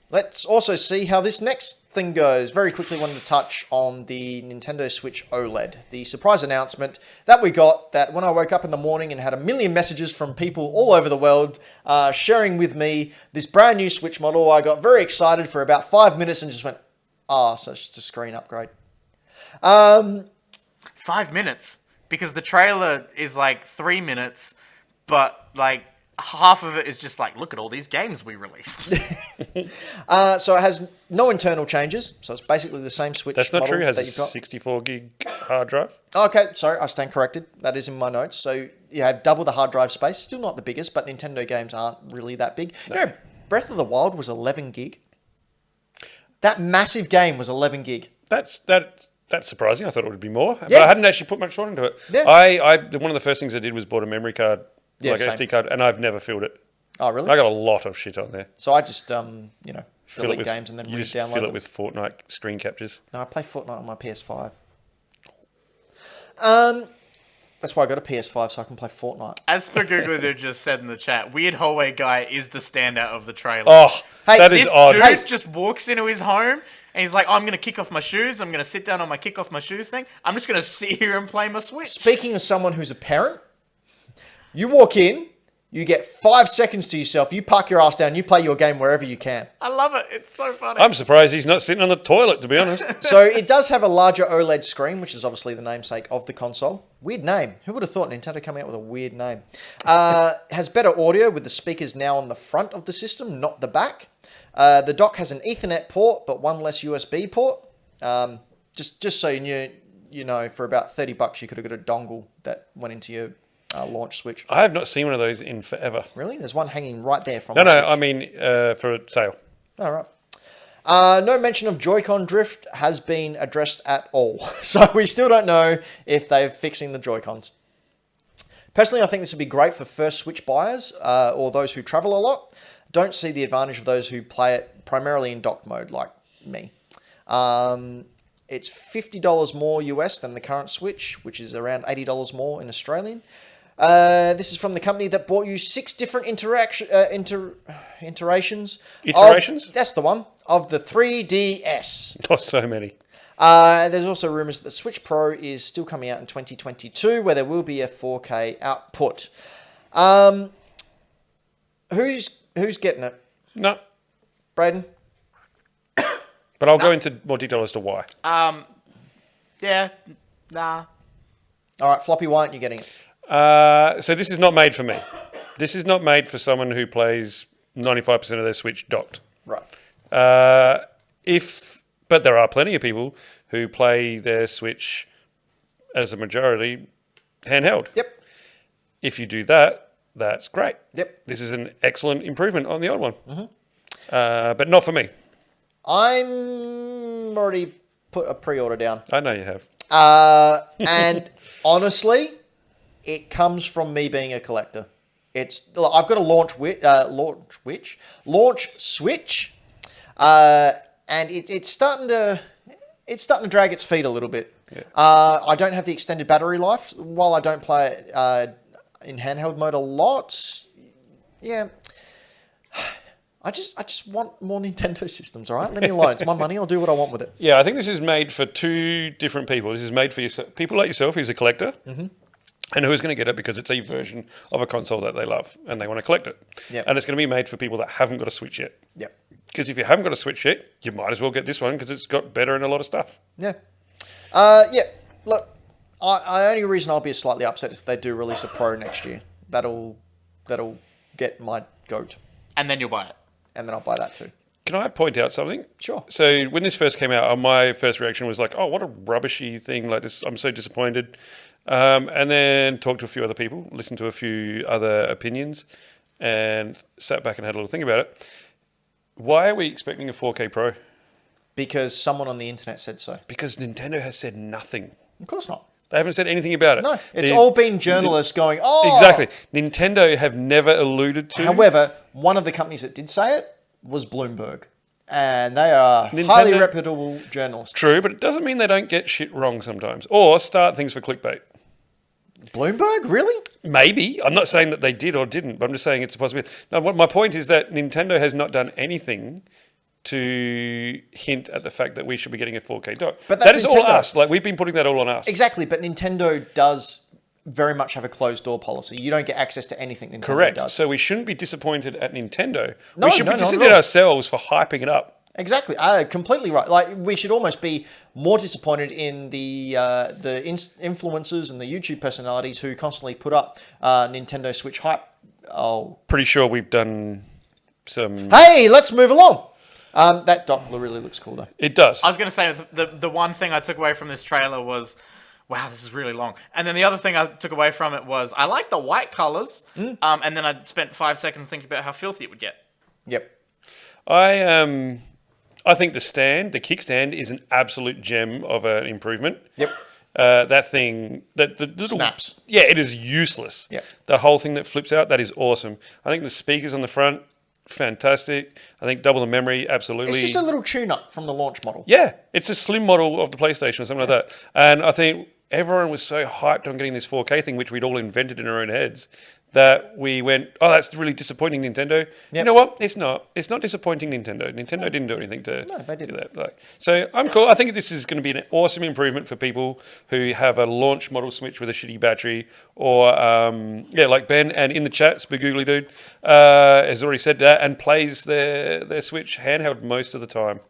Let's also see how this next thing goes. Very quickly wanted to touch on the Nintendo Switch OLED. The surprise announcement that we got, that when I woke up in the morning and had a million messages from people all over the world sharing with me this brand new Switch model, I got very excited for about 5 minutes and just went, so it's just a screen upgrade. 5 minutes? Because the trailer is like 3 minutes, but like half of it is just like, look at all these games we released. So it has no internal changes. So it's basically the same Switch. That's not model true. It has that a you've got. 64 gig hard drive. Okay, sorry, I stand corrected. That is in my notes. So you have double the hard drive space. Still not the biggest, but Nintendo games aren't really that big. No. You know, Breath of the Wild was 11 gig. That massive game was 11 gig. That's surprising. I thought it would be more, but I hadn't actually put much thought into it. Yeah. One of the first things I did was bought a memory card, like same. SD card, and I've never filled it. Oh, really? I got a lot of shit on there. So I just, Fill it delete with games and then you just re-download fill them. it with Fortnite screen captures. No, I play Fortnite on my PS5. That's why I got a PS5 so I can play Fortnite. As Spagoogler just said in the chat, Weird Hallway Guy is the standout of the trailer. Oh, Hey, that is This odd. dude just walks into his home and he's like, I'm going to kick off my shoes. I'm going to sit down on my kick off my shoes thing. I'm just going to sit here and play my Switch. Speaking of someone who's a parent, you walk in, you get 5 seconds to yourself, you park your ass down, you play your game wherever you can. I love it. It's so funny. I'm surprised he's not sitting on the toilet, to be honest. So it does have a larger OLED screen, which is obviously the namesake of the console. Weird name. Who would have thought Nintendo coming out with a weird name? Has better audio with the speakers now on the front of the system, not the back. The dock has an Ethernet port, but one less USB port. Just so you know, for about $30 you could have got a dongle that went into your launch Switch. I have not seen one of those in forever. Really? There's one hanging right there from No, my no, Switch. I mean for a sale. All right. No mention of Joy-Con drift has been addressed at all. So we still don't know if they're fixing the Joy-Cons. Personally, I think this would be great for first Switch buyers or those who travel a lot. Don't see the advantage of those who play it primarily in dock mode like me. It's $50 more US than the current Switch, which is around $80 more in Australian. This is from the company that bought you 6 different iterations. Iterations? That's the one. Of the 3DS. Oh, so many. There's also rumors that the Switch Pro is still coming out in 2022, where there will be a 4K output. Who's getting it? No, Braden? but I'll go into more detail as to why. Yeah, nah. All right, Floppy, why aren't you getting it? So this is not made for me. This is not made for someone who plays 95% of their Switch docked. Right. But there are plenty of people who play their Switch as a majority handheld. Yep. If you do that, that's great. Yep. This is an excellent improvement on the old one. But not for me. I'm already put a pre-order down. I know you have. And honestly, it comes from me being a collector. I've got a launch Switch, and it's starting to drag its feet a little bit. Yeah. I don't have the extended battery life. While I don't play it in handheld mode a lot, yeah. I just want more Nintendo systems, all right? Let me alone. It's my money. I'll do what I want with it. Yeah, I think this is made for two different people. This is made for people like yourself who's a collector and who's going to get it because it's a version of a console that they love and they want to collect it. Yep. And it's going to be made for people that haven't got a Switch yet. Yep. Because if you haven't got a Switch yet, you might as well get this one because it's got better in a lot of stuff. Yeah. Yeah. Look, the only reason I'll be slightly upset is if they do release a Pro next year. That'll get my goat. And then you'll buy it. And then I'll buy that too. Can I point out something? Sure. So when this first came out, my first reaction was like, oh, what a rubbishy thing. Like this, I'm so disappointed. And then talked to a few other people, listened to a few other opinions, and sat back and had a little think about it. Why are we expecting a 4K Pro? Because someone on the internet said so. Because Nintendo has said nothing. Of course not. They haven't said anything about it. No, it's all been journalists going, oh. Exactly. Nintendo have never alluded to. However, one of the companies that did say it was Bloomberg. And they are highly reputable journalists. True, but it doesn't mean they don't get shit wrong sometimes. Or start things for clickbait. Bloomberg? Really? Maybe. I'm not saying that they did or didn't, but I'm just saying it's a possibility. Now, my point is that Nintendo has not done anything to hint at the fact that we should be getting a 4K dock. But that's that is all Nintendo. us. Like, we've been putting that all on us. Exactly, but Nintendo does very much have a closed door policy. You don't get access to anything Nintendo Correct. does. So we shouldn't be disappointed at Nintendo. No, we should no, be not at disappointed all. ourselves for hyping it up. Exactly, completely right. Like, we should almost be more disappointed in the influencers and the YouTube personalities who constantly put up Nintendo Switch hype. Oh, Pretty sure we've done some... hey, let's move along. That dock really looks cool, though. It does. I was going to say the one thing I took away from this trailer was, wow, this is really long. And then the other thing I took away from it was, I like the white colors. And then I spent 5 seconds thinking about how filthy it would get. Yep. I think the kickstand, is an absolute gem of an improvement. Yep. That thing, the little Snaps. Yeah, it is useless. Yep. The whole thing that flips out, that is awesome. I think the speakers on the front, fantastic. I think double the memory, absolutely. It's just a little tune-up from the launch model. Yeah, it's a slim model of the PlayStation or something like that. And I think everyone was so hyped on getting this 4K thing, which we'd all invented in our own heads, that we went, oh, that's really disappointing, Nintendo. You know what? It's not. It's not disappointing, Nintendo. Nintendo didn't do anything to they didn't. do that. Like, so I'm cool. I think this is going to be an awesome improvement for people who have a launch model Switch with a shitty battery, or like Ben and in the chat, Spagoogly Dude has already said that, and plays their Switch handheld most of the time.